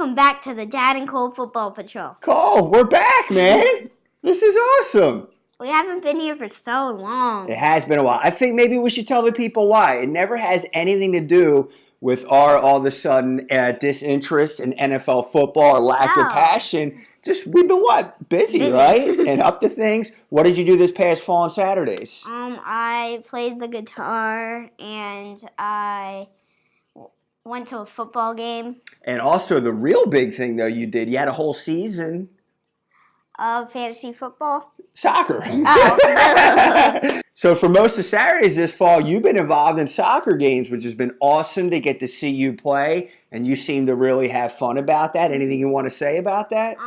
Welcome back to the Dad and Cole Football Patrol. Cole, we're back, man. This is awesome. We haven't been here for so long. It has been a while. I think maybe we should tell the people why. It never has anything to do with our all of a sudden disinterest in NFL football or lack of passion. Just we've been busy, right? And up to things. What did you do this past fall on Saturdays? I played the guitar and I went to a football game. And also the real big thing though you had a whole season of fantasy football. Soccer. Oh. So for most of Saturdays this fall, you've been involved in soccer games, which has been awesome to get to see you play, and you seem to really have fun about that. Anything you want to say about that?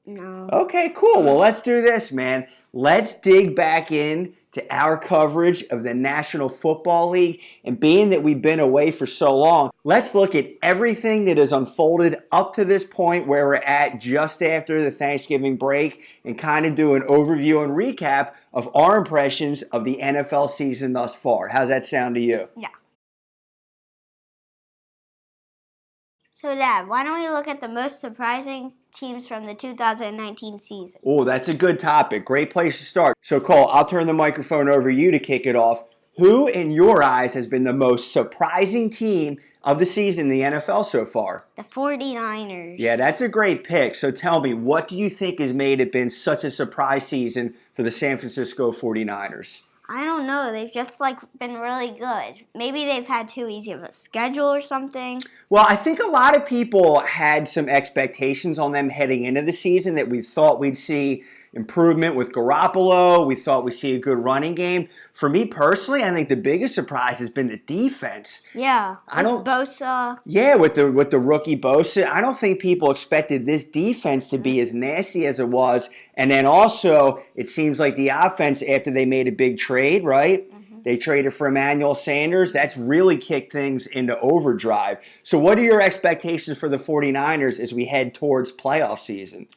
No. Okay, cool. Well, let's do this, man. Let's dig back in to our coverage of the National Football League. And being that we've been away for so long, let's look at everything that has unfolded up to this point where we're at just after the Thanksgiving break and kind of do an overview and recap of our impressions of the NFL season thus far. How's that sound to you? Yeah. So, Dad, why don't we look at the most surprising teams from the 2019 season? Oh, that's a good topic. Great place to start. So, Cole, I'll turn the microphone over to you to kick it off. Who, in your eyes, has been the most surprising team of the season in the NFL so far? The 49ers. Yeah, that's a great pick. So tell me, what do you think has made it been such a surprise season for the San Francisco 49ers? I don't know. They've just, been really good. Maybe they've had too easy of a schedule or something. Well, I think a lot of people had some expectations on them heading into the season that we thought we'd see improvement with Garoppolo. We thought we'd see a good running game. For me personally, I think the biggest surprise has been the defense. Yeah, Bosa. Yeah, with the rookie Bosa. I don't think people expected this defense to be as nasty as it was. And then also, it seems like the offense, after they made a big trade, right? Mm-hmm. They traded for Emmanuel Sanders. That's really kicked things into overdrive. So what are your expectations for the 49ers as we head towards playoff season?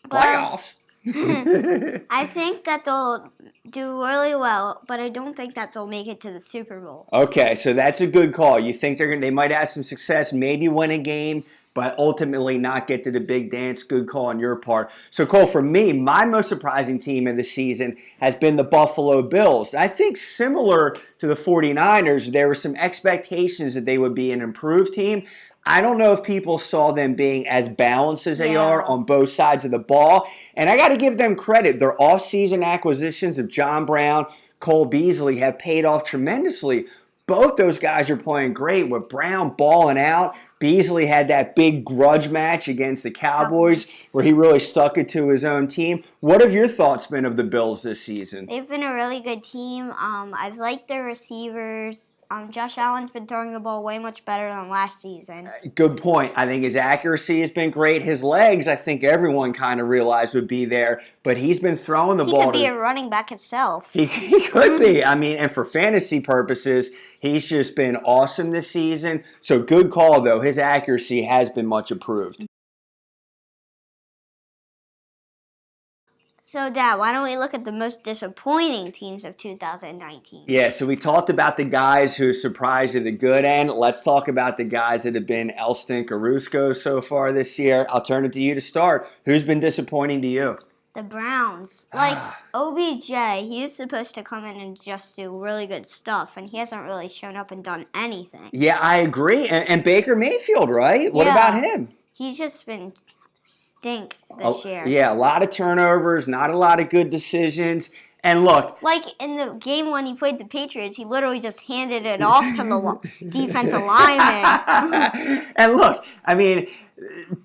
Playoffs? I think that they'll do really well, but I don't think that they'll make it to the Super Bowl. Okay, so that's a good call. You think they might have some success, maybe win a game, but ultimately not get to the big dance. Good call on your part. So, Cole, for me, my most surprising team of the season has been the Buffalo Bills. I think similar to the 49ers, there were some expectations that they would be an improved team. I don't know if people saw them being as balanced as they are on both sides of the ball. And I got to give them credit. Their offseason acquisitions of John Brown, Cole Beasley have paid off tremendously. Both those guys are playing great with Brown balling out. Beasley had that big grudge match against the Cowboys where he really stuck it to his own team. What have your thoughts been of the Bills this season? They've been a really good team. I've liked their receivers. Josh Allen's been throwing the ball way much better than last season. Good point. I think his accuracy has been great. His legs, I think everyone kind of realized would be there, but he's been throwing the ball. He could be a running back himself. He could be. I mean, and for fantasy purposes, he's just been awesome this season. So good call, though. His accuracy has been much improved. So, Dad, why don't we look at the most disappointing teams of 2019? Yeah, so we talked about the guys who surprised at the good end. Let's talk about the guys that have been El Stinkarusco so far this year. I'll turn it to you to start. Who's been disappointing to you? The Browns. OBJ, he was supposed to come in and just do really good stuff, and he hasn't really shown up and done anything. Yeah, I agree. And Baker Mayfield, right? What about him? He's just been stinks this year. Yeah, a lot of turnovers, not a lot of good decisions. And look, in the game when he played the Patriots, he literally just handed it off to the defensive lineman. And look, I mean,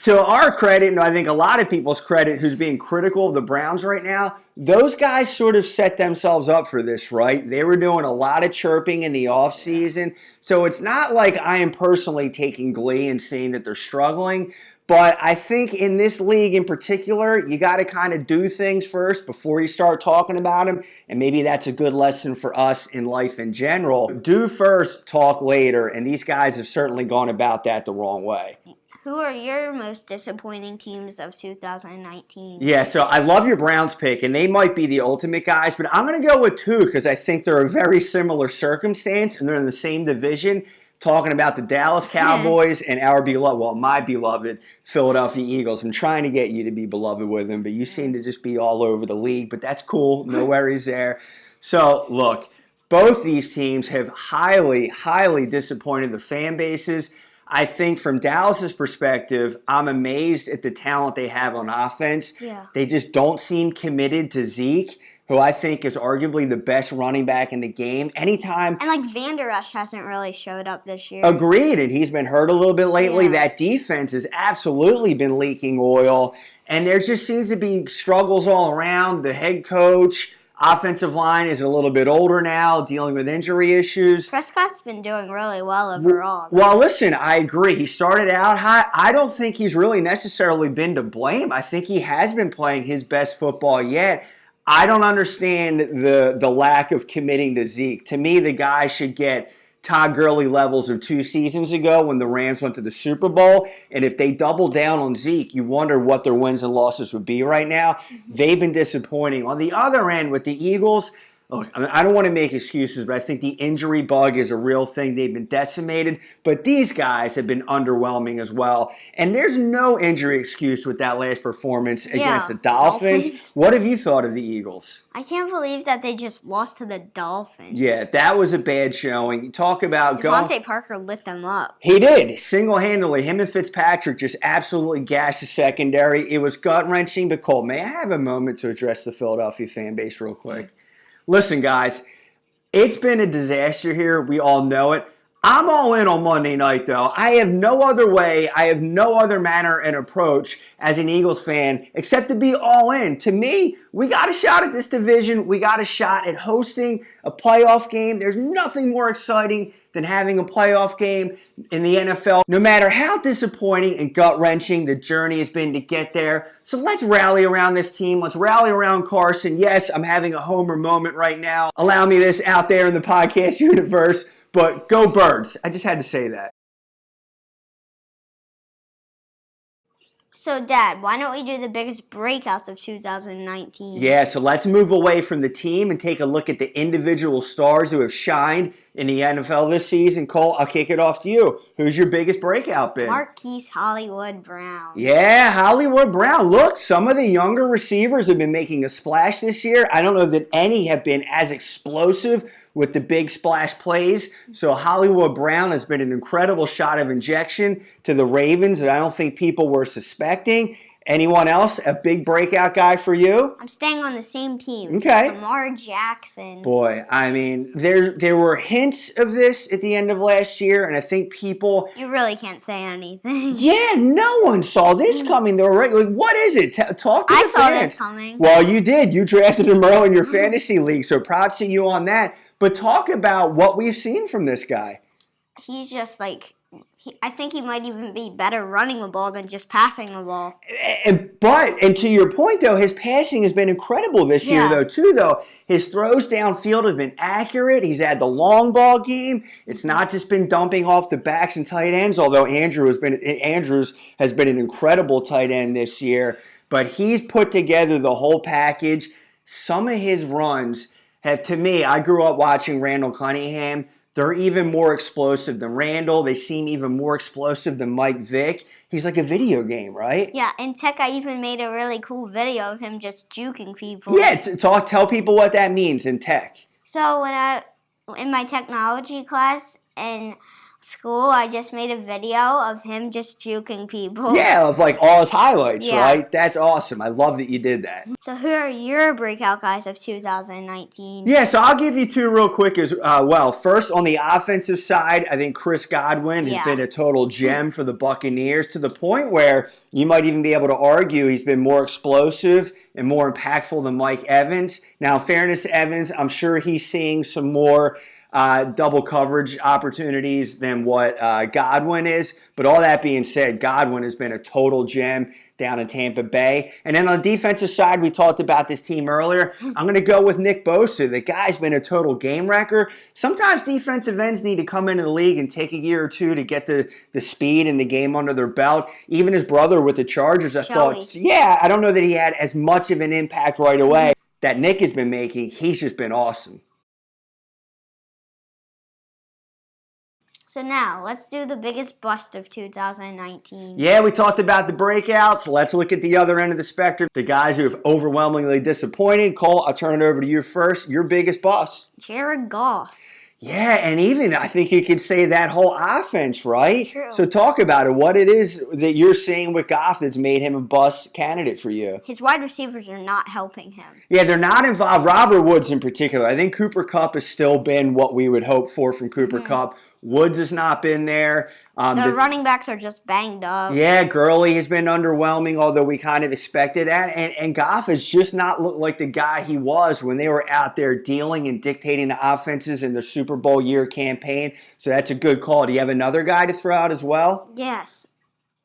to our credit, and I think a lot of people's credit who's being critical of the Browns right now, those guys sort of set themselves up for this, right? They were doing a lot of chirping in the offseason. So it's not like I am personally taking glee and seeing that they're struggling. But I think in this league in particular, you got to kind of do things first before you start talking about them. And maybe that's a good lesson for us in life in general. Do first, talk later. And these guys have certainly gone about that the wrong way. Who are your most disappointing teams of 2019? Yeah, so I love your Browns pick, and they might be the ultimate guys, but I'm going to go with two because I think they're a very similar circumstance, and they're in the same division. talking about the Dallas Cowboys and our beloved, well, my beloved Philadelphia Eagles. I'm trying to get you to be beloved with them, but you seem to just be all over the league, but that's cool. No worries there. So, look, both these teams have highly, highly disappointed the fan bases. I think from Dallas's perspective, I'm amazed at the talent they have on offense. Yeah. They just don't seem committed to Zeke, who I think is arguably the best running back in the game. Anytime. And like Van Der Esch hasn't really showed up this year. Agreed, and he's been hurt a little bit lately. Yeah. That defense has absolutely been leaking oil, and there just seems to be struggles all around. The head coach, offensive line is a little bit older now, dealing with injury issues. Prescott's been doing really well overall. Well, listen, I agree. He started out high. I don't think he's really necessarily been to blame. I think he has been playing his best football yet. I don't understand the lack of committing to Zeke. To me, the guy should get Todd Gurley levels of 2 seasons ago when the Rams went to the Super Bowl. And if they double down on Zeke, you wonder what their wins and losses would be right now. They've been disappointing. On the other end, with the Eagles, look, I don't want to make excuses, but I think the injury bug is a real thing. They've been decimated, but these guys have been underwhelming as well. And there's no injury excuse with that last performance against the Dolphins. What have you thought of the Eagles? I can't believe that they just lost to the Dolphins. Yeah, that was a bad showing. Talk about Devontae Parker lit them up. He did, single-handedly. Him and Fitzpatrick just absolutely gassed the secondary. It was gut-wrenching, but Cole, may I have a moment to address the Philadelphia fan base real quick? Listen, guys, it's been a disaster here. We all know it. I'm all in on Monday night, though. I have no other way. I have no other manner and approach as an Eagles fan except to be all in. To me, we got a shot at this division. We got a shot at hosting a playoff game. There's nothing more exciting than having a playoff game in the NFL. No matter how disappointing and gut-wrenching the journey has been to get there. So let's rally around this team. Let's rally around Carson. Yes, I'm having a homer moment right now. Allow me this out there in the podcast universe. But go Birds. I just had to say that. So, Dad, why don't we do the biggest breakouts of 2019? Yeah, so let's move away from the team and take a look at the individual stars who have shined in the NFL this season. Cole, I'll kick it off to you. Who's your biggest breakout been? Marquise Hollywood Brown. Yeah, Hollywood Brown. Look, some of the younger receivers have been making a splash this year. I don't know that any have been as explosive with the big splash plays. So Hollywood Brown has been an incredible shot of injection to the Ravens that I don't think people were suspecting. Anyone else, a big breakout guy for you? I'm staying on the same team. Okay. Lamar Jackson. Boy, I mean, there were hints of this at the end of last year, and I think people... You really can't say anything. Yeah, no one saw this coming. They were like, what is it? Talk to the fans. I saw this coming. Well, you did. You drafted him early in your fantasy league, so props to you on that. But talk about what we've seen from this guy. He's just like... I think he might even be better running the ball than just passing the ball. And to your point, though, his passing has been incredible this year, though. His throws downfield have been accurate. He's had the long ball game. It's not just been dumping off the backs and tight ends, although Andrews has been an incredible tight end this year. But he's put together the whole package. Some of his runs have, to me, I grew up watching Randall Cunningham. They're even more explosive than Randall. They seem even more explosive than Mike Vick. He's like a video game, right? Yeah, and Tech, I even made a really cool video of him just juking people. Yeah, tell people what that means in Tech. So in my technology class in school, I just made a video of him just juking people. Yeah, of like all his highlights, yeah. Right? That's awesome. I love that you did that. So who are your breakout guys of 2019? Yeah, so I'll give you two real quick as well. First, on the offensive side, I think Chris Godwin has been a total gem for the Buccaneers to the point where you might even be able to argue he's been more explosive and more impactful than Mike Evans. Now, in fairness to Evans, I'm sure he's seeing some more double coverage opportunities than what Godwin is. But all that being said, Godwin has been a total gem down in Tampa Bay. And then on the defensive side, we talked about this team earlier. I'm going to go with Nick Bosa. The guy's been a total game wrecker. Sometimes defensive ends need to come into the league and take a year or two to get the speed and the game under their belt. Even his brother with the Chargers, I don't know that he had as much of an impact right away that Nick has been making. He's just been awesome. So now, let's do the biggest bust of 2019. Yeah, we talked about the breakouts. Let's look at the other end of the spectrum. The guys who have overwhelmingly disappointed. Cole, I'll turn it over to you first. Your biggest bust. Jared Goff. Yeah, and even I think you could say that whole offense, right? True. So talk about it. What it is that you're seeing with Goff that's made him a bust candidate for you. His wide receivers are not helping him. Yeah, they're not involved. Robert Woods in particular. I think Cooper Kupp has still been what we would hope for from Cooper Kupp. Woods has not been there. The running backs are just banged up. Yeah, Gurley has been underwhelming, although we kind of expected that. And Goff has just not looked like the guy he was when they were out there dealing and dictating the offenses in the Super Bowl year campaign. So that's a good call. Do you have another guy to throw out as well? Yes.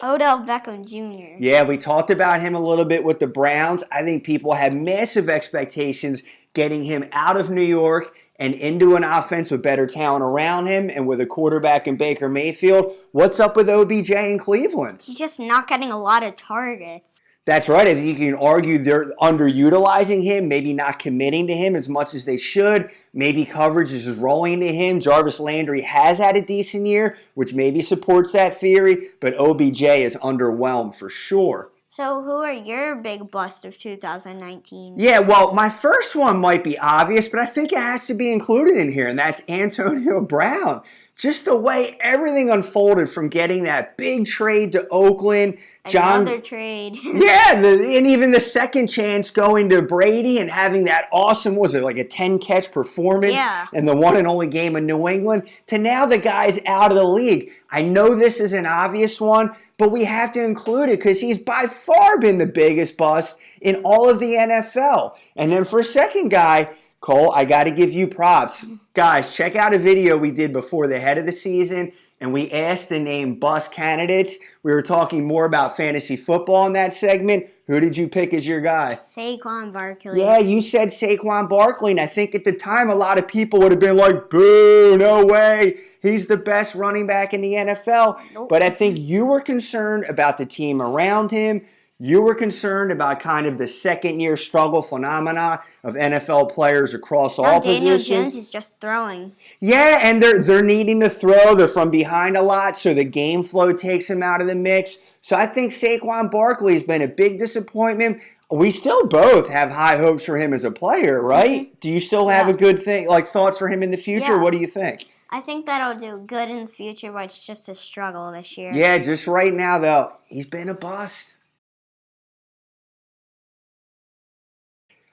Odell Beckham Jr. Yeah, we talked about him a little bit with the Browns. I think people had massive expectations getting him out of New York and into an offense with better talent around him and with a quarterback in Baker Mayfield. What's up with OBJ in Cleveland? He's just not getting a lot of targets. That's right. I think you can argue they're underutilizing him, maybe not committing to him as much as they should. Maybe coverage is just rolling to him. Jarvis Landry has had a decent year, which maybe supports that theory, but OBJ is underwhelmed for sure. So who are your big busts of 2019? Yeah, well, my first one might be obvious, but I think it has to be included in here, and that's Antonio Brown. Just the way everything unfolded from getting that big trade to Oakland. Another trade. Yeah, and even the second chance going to Brady and having that awesome, was it like a 10-catch performance in the one and only game in New England, to now the guy's out of the league. I know this is an obvious one, but we have to include it because he's by far been the biggest bust in all of the NFL. And then for a second guy, Cole, I got to give you props. Guys, check out a video we did before the head of the season, and we asked to name bust candidates. We were talking more about fantasy football in that segment. Who did you pick as your guy? Saquon Barkley. Yeah, you said Saquon Barkley, and I think at the time a lot of people would have been like, boo, no way. He's the best running back in the NFL. Nope. But I think you were concerned about the team around him. You were concerned about kind of the second-year struggle phenomena of NFL players across all Daniel positions. Jones is just throwing. Yeah, and they're needing to throw. They're from behind a lot, so the game flow takes him out of the mix. So I think Saquon Barkley has been a big disappointment. We still both have high hopes for him as a player, right? Mm-hmm. Do you still have a good thing, like thoughts for him in the future? Yeah. What do you think? I think that'll do good in the future, but it's just a struggle this year. Yeah, just right now, though, he's been a bust.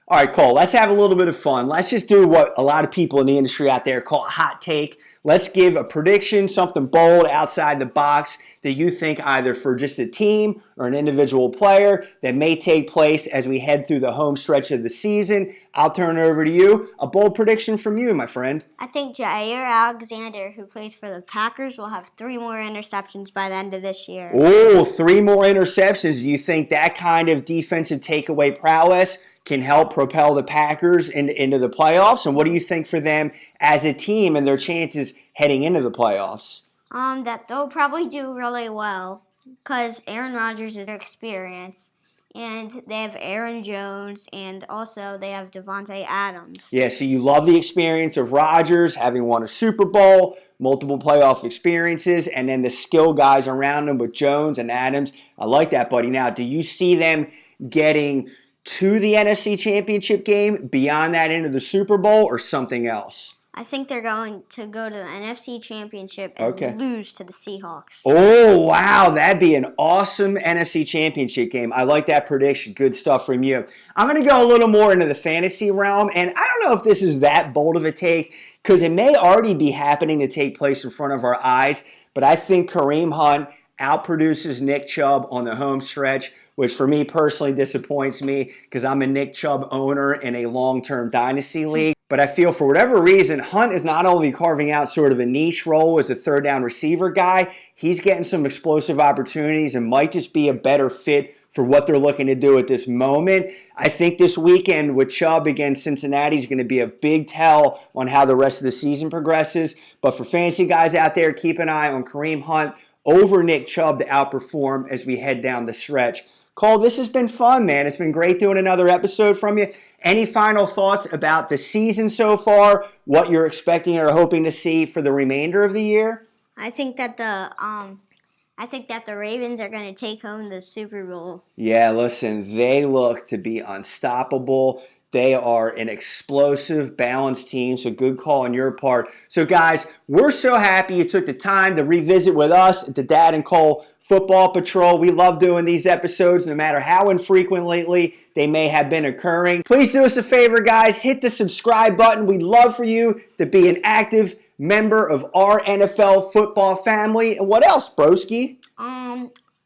All right, Cole, let's have a little bit of fun. Let's just do what a lot of people in the industry out there call a hot take. Let's give a prediction, something bold outside the box that you think either for just a team or an individual player that may take place as we head through the home stretch of the season. I'll turn it over to you. A bold prediction from you, my friend. I think Jair Alexander, who plays for the Packers, will have 3 more interceptions by the end of this year. Oh, 3 more interceptions. Do you think that kind of defensive takeaway prowess can help propel the Packers into the playoffs? And what do you think for them as a team and their chances heading into the playoffs? That they'll probably do really well because Aaron Rodgers is their experience. And they have Aaron Jones, and also they have Devontae Adams. Yeah, so you love the experience of Rodgers, having won a Super Bowl, multiple playoff experiences, and then the skill guys around him with Jones and Adams. I like that, buddy. Now, do you see them getting to the NFC Championship game, beyond that into the Super Bowl, or something else? I think they're going to go to the NFC Championship and lose to the Seahawks. Oh, wow. That'd be an awesome NFC Championship game. I like that prediction. Good stuff from you. I'm going to go a little more into the fantasy realm, and I don't know if this is that bold of a take because it may already be happening to take place in front of our eyes, but I think Kareem Hunt outproduces Nick Chubb on the home stretch, which for me personally disappoints me because I'm a Nick Chubb owner in a long-term dynasty league. But I feel for whatever reason, Hunt is not only carving out sort of a niche role as a third down receiver guy, he's getting some explosive opportunities and might just be a better fit for what they're looking to do at this moment. I think this weekend with Chubb against Cincinnati is going to be a big tell on how the rest of the season progresses. But for fantasy guys out there, keep an eye on Kareem Hunt over Nick Chubb to outperform as we head down the stretch. Cole, this has been fun, man. It's been great doing another episode from you. Any final thoughts about the season so far, what you're expecting or hoping to see for the remainder of the year? I think that the Ravens are going to take home the Super Bowl. Yeah, listen, they look to be unstoppable. They are an explosive, balanced team, so good call on your part. So, guys, we're so happy you took the time to revisit with us at the Dad and Cole Football Patrol. We love doing these episodes, no matter how infrequent lately they may have been occurring. Please do us a favor, guys. Hit the subscribe button. We'd love for you to be an active member of our NFL football family. And what else, broski?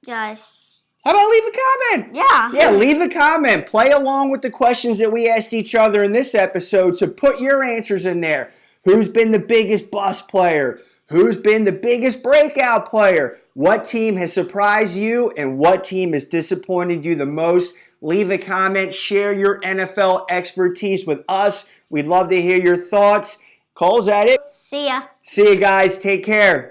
Just... How about leave a comment? Yeah, leave a comment. Play along with the questions that we asked each other in this episode. So put your answers in there. Who's been the biggest bust player? Who's been the biggest breakout player? What team has surprised you and what team has disappointed you the most? Leave a comment. Share your NFL expertise with us. We'd love to hear your thoughts. Cole's at it. See ya. See you guys. Take care.